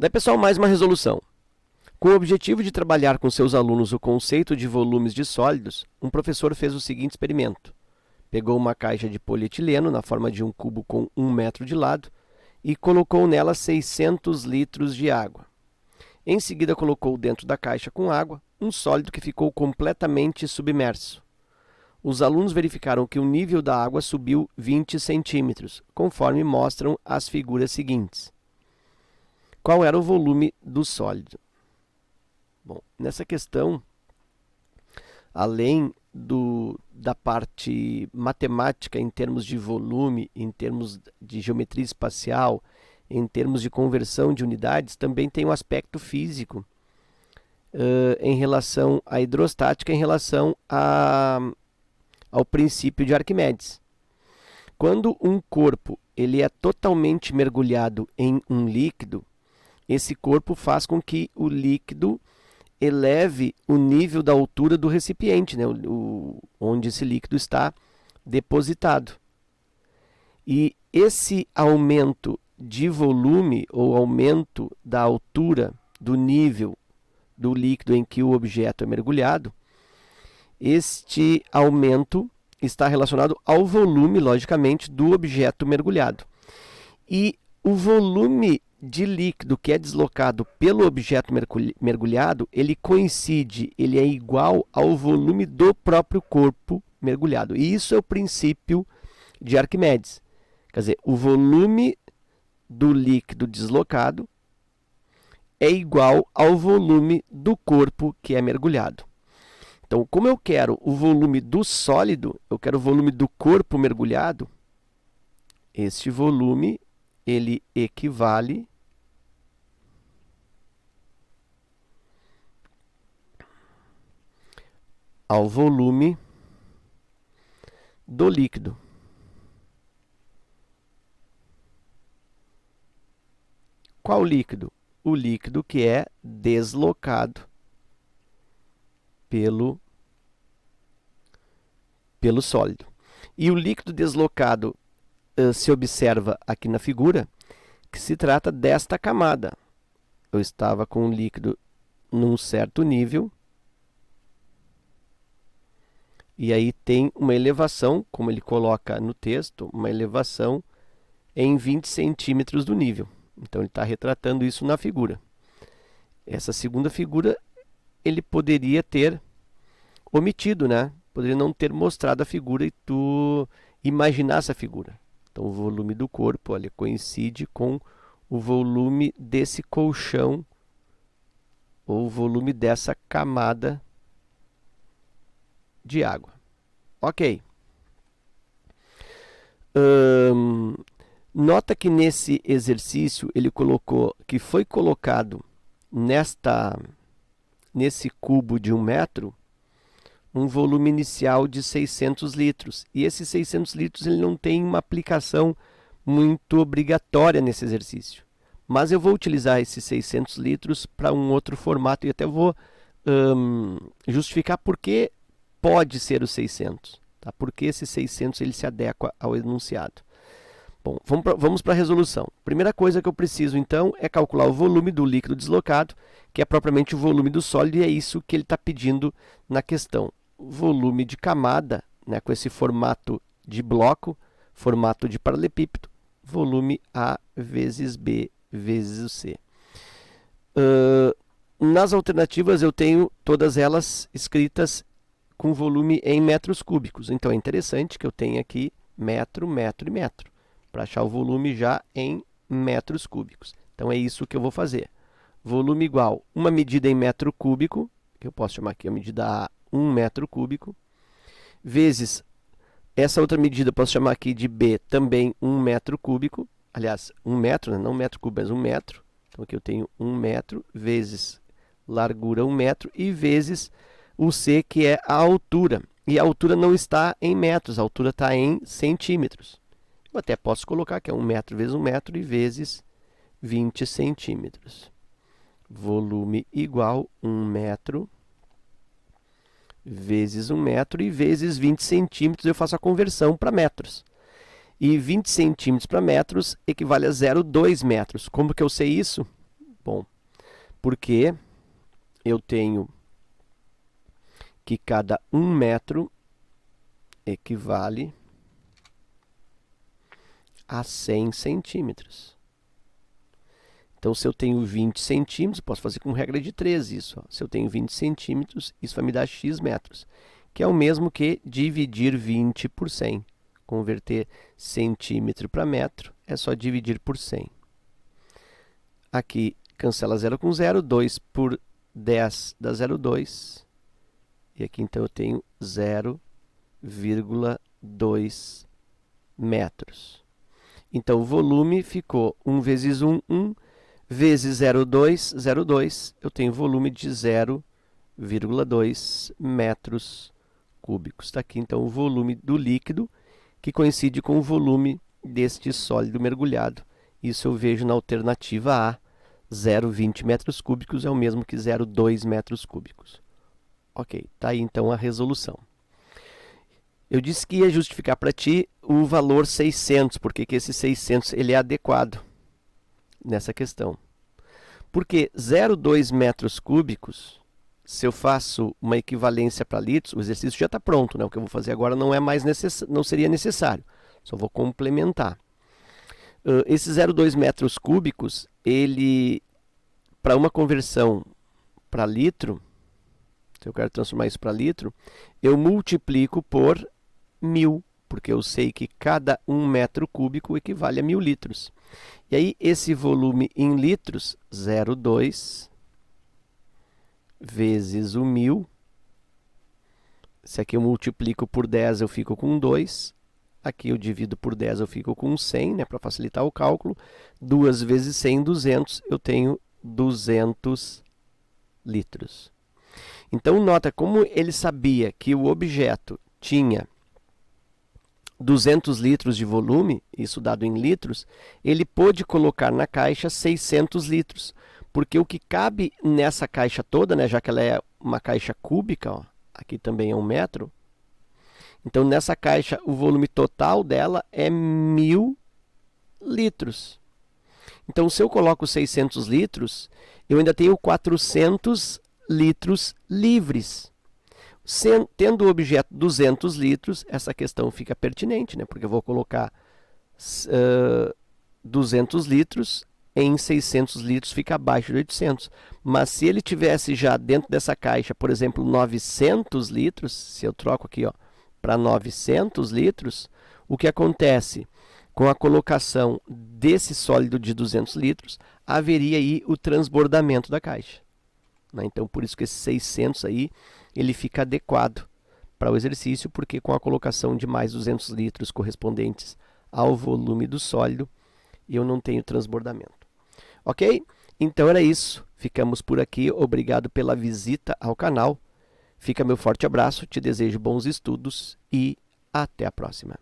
Daí, pessoal, mais uma resolução. Com o objetivo de trabalhar com seus alunos o conceito de volumes de sólidos, um professor fez o seguinte experimento. Pegou uma caixa de polietileno na forma de um cubo com 1 metro de lado e colocou nela 600 litros de água. Em seguida, colocou dentro da caixa com água um sólido que ficou completamente submerso. Os alunos verificaram que o nível da água subiu 20 centímetros, conforme mostram as figuras seguintes. Qual era o volume do sólido? Bom, nessa questão, além da parte matemática em termos de volume, em termos de geometria espacial, em termos de conversão de unidades, também tem um aspecto físico em relação à hidrostática, em relação ao princípio de Arquimedes. Quando um corpo ele é totalmente mergulhado em um líquido, esse corpo faz com que o líquido eleve o nível da altura do recipiente, né, onde esse líquido está depositado. E esse aumento de volume, ou aumento da altura do nível do líquido em que o objeto é mergulhado, este aumento está relacionado ao volume, logicamente, do objeto mergulhado. E o volume de líquido que é deslocado pelo objeto mergulhado, ele coincide, ele é igual ao volume do próprio corpo mergulhado. E isso é o princípio de Arquimedes. Quer dizer, o volume do líquido deslocado é igual ao volume do corpo que é mergulhado. Então, como eu quero o volume do sólido, eu quero o volume do corpo mergulhado, este volume ele equivale ao volume do líquido. Qual líquido? O líquido que é deslocado pelo sólido. E o líquido deslocado se observa aqui na figura que se trata desta camada. Eu estava com o líquido num certo nível, e aí tem uma elevação, como ele coloca no texto, uma elevação em 20 centímetros do nível. Então, ele está retratando isso na figura. Essa segunda figura, ele poderia ter omitido, né? Poderia não ter mostrado a figura e tu imaginar essa figura. Então, o volume do corpo, olha, coincide com o volume desse colchão, ou o volume dessa camada de água. Ok. Nota que nesse exercício ele colocou que foi colocado nesse cubo de 1 metro um volume inicial de 600 litros. E esses 600 litros ele não tem uma aplicação muito obrigatória nesse exercício. Mas eu vou utilizar esses 600 litros para um outro formato e até vou justificar por que pode ser os 600. Tá? Por que esse 600 ele se adequa ao enunciado. Bom, vamos para a resolução. Primeira coisa que eu preciso, então, é calcular o volume do líquido deslocado, que é propriamente o volume do sólido, e é isso que ele está pedindo na questão. Volume de camada, né, com esse formato de bloco, formato de paralelepípedo, volume A vezes B vezes o C. Nas alternativas, eu tenho todas elas escritas com volume em metros cúbicos. Então, é interessante que eu tenha aqui metro, metro e metro, para achar o volume já em metros cúbicos. Então, é isso que eu vou fazer. Volume igual uma medida em metro cúbico, que eu posso chamar aqui a medida A, 1 metro cúbico, vezes essa outra medida, eu posso chamar aqui de B, também 1 metro cúbico. Aliás, 1 metro, né? Não metro cúbico, mas 1 metro. Então, aqui eu tenho 1 metro vezes largura 1 metro e vezes o C, que é a altura. E a altura não está em metros, a altura está em centímetros. Eu até posso colocar que é 1 metro vezes 1 metro e vezes 20 centímetros. Volume igual 1 metro vezes 1 metro e vezes 20 centímetros. Eu faço a conversão para metros. E 20 centímetros para metros equivale a 0,2 metros. Como que eu sei isso? Bom, porque eu tenho que cada 1 metro equivale a 100 centímetros. Então, se eu tenho 20 centímetros, posso fazer com regra de 3 isso. Ó. Se eu tenho 20 centímetros, isso vai me dar x metros, que é o mesmo que dividir 20 por 100. Converter centímetro para metro é só dividir por 100. Aqui, cancela 0 com 0, 2 por 10 dá 0,2. E aqui, então, eu tenho 0,2 metros. Então, o volume ficou 1 vezes 1, 1, vezes 0,2, 0,2. Eu tenho volume de 0,2 metros cúbicos. Está aqui, então, o volume do líquido, que coincide com o volume deste sólido mergulhado. Isso eu vejo na alternativa A. 0,20 metros cúbicos é o mesmo que 0,2 metros cúbicos. Ok, está aí, então, a resolução. Eu disse que ia justificar para ti o valor 600, porque que esse 600 ele é adequado nessa questão. Porque 0,2 metros cúbicos, se eu faço uma equivalência para litros, o exercício já está pronto, né? O que eu vou fazer agora não é mais não seria necessário, só vou complementar. Esses 0,2 metros cúbicos, ele, para uma conversão para litro, se eu quero transformar isso para litro, eu multiplico por 1000, porque eu sei que cada 1 metro cúbico equivale a 1000 litros. E aí, esse volume em litros, 0,2 vezes o 1000. Se aqui eu multiplico por 10, eu fico com 2. Aqui eu divido por 10, eu fico com 100, né, para facilitar o cálculo. 2 vezes 100, 200, eu tenho 200 litros. Então, nota como ele sabia que o objeto tinha 200 litros de volume, isso dado em litros, ele pôde colocar na caixa 600 litros, porque o que cabe nessa caixa toda, né, já que ela é uma caixa cúbica, ó, aqui também é 1 metro, então nessa caixa o volume total dela é 1000 litros. Então, se eu coloco 600 litros, eu ainda tenho 400 litros livres. Tendo o objeto 200 litros, essa questão fica pertinente, né? Porque eu vou colocar 200 litros em 600 litros, fica abaixo de 800. Mas se ele tivesse já dentro dessa caixa, por exemplo, 900 litros, se eu troco aqui para 900 litros, o que acontece? Com a colocação desse sólido de 200 litros, haveria aí o transbordamento da caixa. Então, por isso que esse 600 aí, ele fica adequado para o exercício, porque com a colocação de mais 200 litros correspondentes ao volume do sólido, eu não tenho transbordamento. Ok? Então era isso. Ficamos por aqui. Obrigado pela visita ao canal. Fica meu forte abraço, te desejo bons estudos e até a próxima.